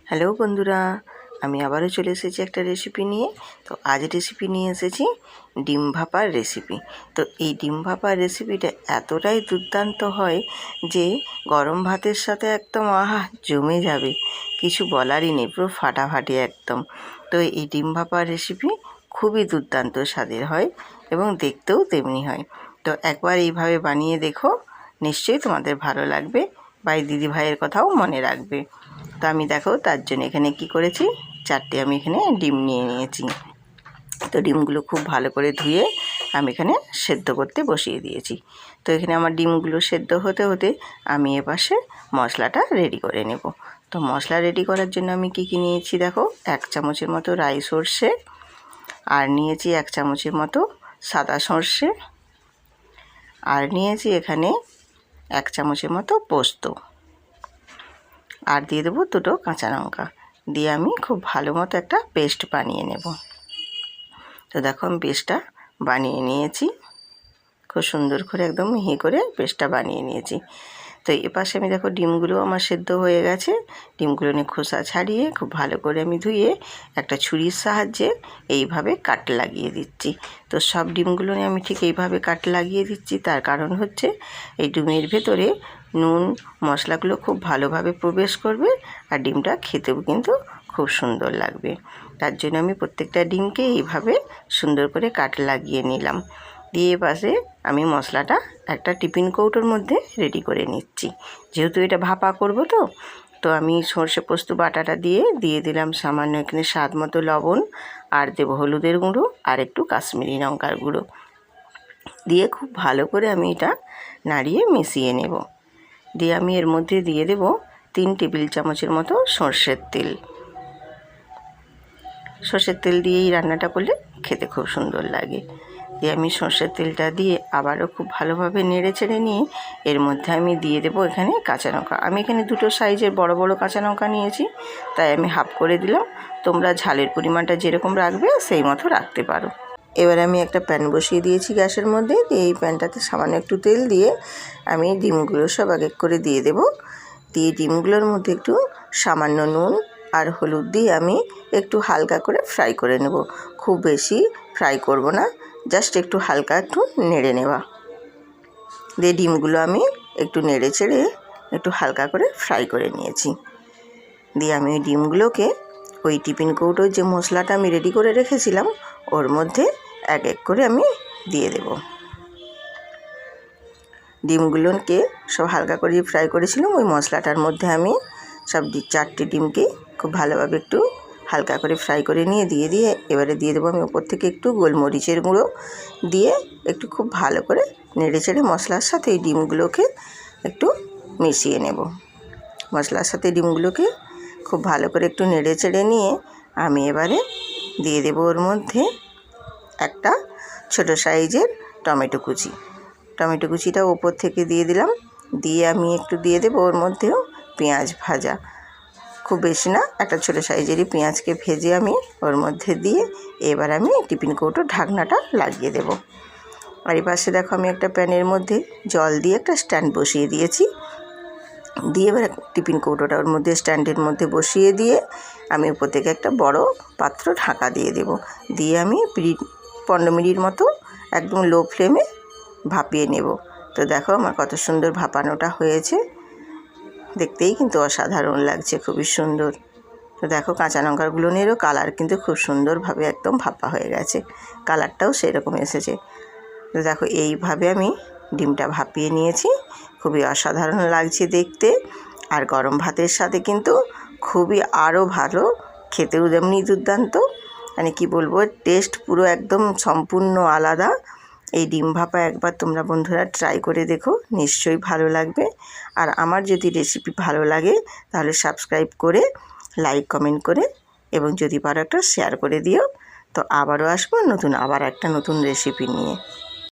Hello বন্ধুরা, আমি আবারও চলে এসেছি একটা রেসিপি নিয়ে। তো আজ রেসিপি নিয়ে এসেছি ডিম ভাপার রেসিপি। তো এই ডিম ভাপার রেসিপিটা এতটাই দুর্দান্ত হয় যে গরম ভাতের সাথে একদম আহা জমে যাবে, কিছু বলারই নেই, পুরো ফাটাফাটি একদম। তো এই ডিম ভাপার রেসিপি খুবই দুর্দান্ত স্বাদের হয় এবং দেখতেও তেমনি হয়। তো একবার এইভাবে বানিয়ে দেখো, নিশ্চয়ই তোমাদের ভালো লাগবে বা এই দিদিভাইয়ের কথাও মনে রাখবে। তো আমি দেখো তার জন্য এখানে কি করেছি, 4টে আমি এখানে ডিম নিয়ে নিয়েছি। তো ডিমগুলো খুব ভালো করে ধুয়ে আমি এখানে সেদ্ধ করতে বসিয়ে দিয়েছি। তো এখানে আমার ডিমগুলো সেদ্ধ হতে হতে আমি এপাশে মশলাটা রেডি করে নেব। তো মশলা রেডি করার জন্য আমি কি নিয়েছি দেখো, 1 চামচের মতো রাই সর্ষে, আর নিয়েছি 1 চামচের মতো সাদা সর্ষে, আর নিয়েছি এখানে 1 চামচের মতো পোস্ত, আর দিয়ে দেবো 2টো কাঁচা লঙ্কা। দিয়ে আমি খুব ভালো মতো একটা পেস্ট বানিয়ে নেব। তো দেখো আমি পেস্টটা বানিয়ে নিয়েছি, খুব সুন্দর করে একদম মিহি করে পেস্টটা বানিয়ে নিয়েছি। তো এপাশে আমি দেখো ডিমগুলো আমার সেদ্ধ হয়ে গেছে। ডিমগুলো নিয়ে খোসা ছাড়িয়ে খুব ভালো করে আমি ধুয়ে একটা ছুরির সাহায্যে এইভাবে কাট লাগিয়ে দিচ্ছি। তো সব ডিমগুলো নিয়ে আমি ঠিক এইভাবে কাট লাগিয়ে দিচ্ছি, তার কারণ হচ্ছে এই ডিমের ভেতরে নুন মশলাগুলো খুব ভালোভাবে প্রবেশ করবে, আর ডিমটা খেতেও কিন্তু খুব সুন্দর লাগবে। তার জন্য আমি প্রত্যেকটা ডিমকে এইভাবে সুন্দর করে কাট লাগিয়ে নিলাম। দিয়ে পাশে আমি মশলাটা একটা টিফিন কৌটোর মধ্যে রেডি করে নিচ্ছি। যেহেতু এটা ভাপা করব, তো আমি সর্ষে পোস্ত বাটাটা দিয়ে দিলাম সামান্য এখানে স্বাদ মতো লবণ, আর দেবো হলুদের গুঁড়ো আর একটু কাশ্মীরি লঙ্কার গুঁড়ো দিয়ে খুব ভালো করে আমি এটা নাড়িয়ে মিশিয়ে নেব। দিয়ে আমি এর মধ্যে দিয়ে দেব 3 টেবিল চামচের মতো সর্ষের তেল। সর্ষের তেল দিয়েই রান্নাটা করলে খেতে খুব সুন্দর লাগে। দিয়ে আমি সর্ষের তেলটা দিয়ে আবারও খুব ভালোভাবে নেড়ে চেড়ে নিয়ে এর মধ্যে আমি দিয়ে দেবো এখানে কাঁচা লঙ্কা। আমি এখানে 2টো সাইজের বড় বড় কাঁচা লঙ্কা নিয়েছি, তাই আমি হাফ করে দিলাম। তোমরা ঝালের পরিমাণটা যেরকম রাখবে সেই মতো রাখতে পারো। এবার আমি একটা প্যান বসিয়ে দিয়েছি গ্যাসের মধ্যে। দিয়ে এই প্যানটাতে সামান্য একটু তেল দিয়ে আমি ডিমগুলো সব এক এক করে দিয়ে দেব। দিয়ে ডিমগুলোর মধ্যে একটু সামান্য নুন আর হলুদ দিয়ে আমি একটু হালকা করে ফ্রাই করে নেব। খুব বেশি ফ্রাই করব না, জাস্ট একটু হালকা একটু নেড়ে নেওয়া। দিয়ে ডিমগুলো আমি একটু নেড়ে চেড়ে একটু হালকা করে ফ্রাই করে নিয়েছি। দিয়ে আমি ওই ডিমগুলোকে ওই টিফিন কৌটোর যে মশলাটা আমি রেডি করে রেখেছিলাম ওর মধ্যে এক এক করে আমি দিয়ে দেব। ডিমগুলোকে সব হালকা করে ফ্রাই করেছিলাম ওই মশলাটার মধ্যে আমি সব 4টে ডিমকে খুব ভালোভাবে একটু হালকা করে ফ্রাই করে দিয়ে এবারে দিয়ে দেবো আমি ওপর থেকে একটু গোলমরিচের গুঁড়ো দিয়ে একটু খুব ভালো করে নেড়ে চেড়ে মশলার সাথে এই ডিমগুলোকে একটু মিশিয়ে নেব। মশলার সাথে ডিমগুলোকে খুব ভালো করে একটু নেড়ে চেড়ে নিয়ে আমি এবারে দিয়ে দেবো ওর মধ্যে একটা ছোট সাইজের টমেটো কুচি। টমেটো কুচিটা ওপর থেকে দিয়ে দিলাম। দিয়ে আমি একটু দিয়ে দেবো ওর মধ্যেও পেঁয়াজ ভাজা, খুব বেশি না, একটা ছোটো সাইজেরই পেঁয়াজকে ভেজে আমি ওর মধ্যে দিয়ে এবার আমি টিফিন কৌটোর ঢাকনাটা লাগিয়ে দেব। আর এই পাশে দেখো আমি একটা প্যানের মধ্যে জল দিয়ে একটা স্ট্যান্ড বসিয়ে দিয়েছি। দিয়ে এবার টিফিন কৌটোটা ওর মধ্যে স্ট্যান্ডের মধ্যে বসিয়ে দিয়ে আমি উপর থেকে একটা বড় পাত্র ঢাকা দিয়ে দেব। দিয়ে আমি 15 মিনিট মতো একদম লো ফ্লেমে ভাপিয়ে নেব। তো দেখো আমার কত সুন্দর ভাপানোটা হয়েছে, দেখতেই কিন্তু অসাধারণ লাগছে, খুবই সুন্দর। তো দেখো কাঁচা লঙ্কাগুলো নিয়েও কালার কিন্তু খুব সুন্দরভাবে একদম ভাপা হয়ে গেছে, কালারটাও সেরকম এসেছে। তো দেখো এইভাবে আমি ডিমটা ভাপিয়ে নিয়েছি, খুবই অসাধারণ লাগছে দেখতে। আর গরম ভাতের সাথে কিন্তু খুবই আরও ভালো, খেতেও যেমনি দুর্দান্ত, মানে কি বলবো, টেস্ট পুরো একদম সম্পূর্ণ আলাদা। এই ডিম ভাপা একবার তোমরা বন্ধুরা ট্রাই করে দেখো, নিশ্চয়ই ভালো লাগবে। আর আমার যদি রেসিপি ভালো লাগে তাহলে সাবস্ক্রাইব করে লাইক কমেন্ট করে এবং যদি পারো একটা শেয়ার করে দিও। তো আবারও আসবো আবার একটা নতুন রেসিপি নিয়ে।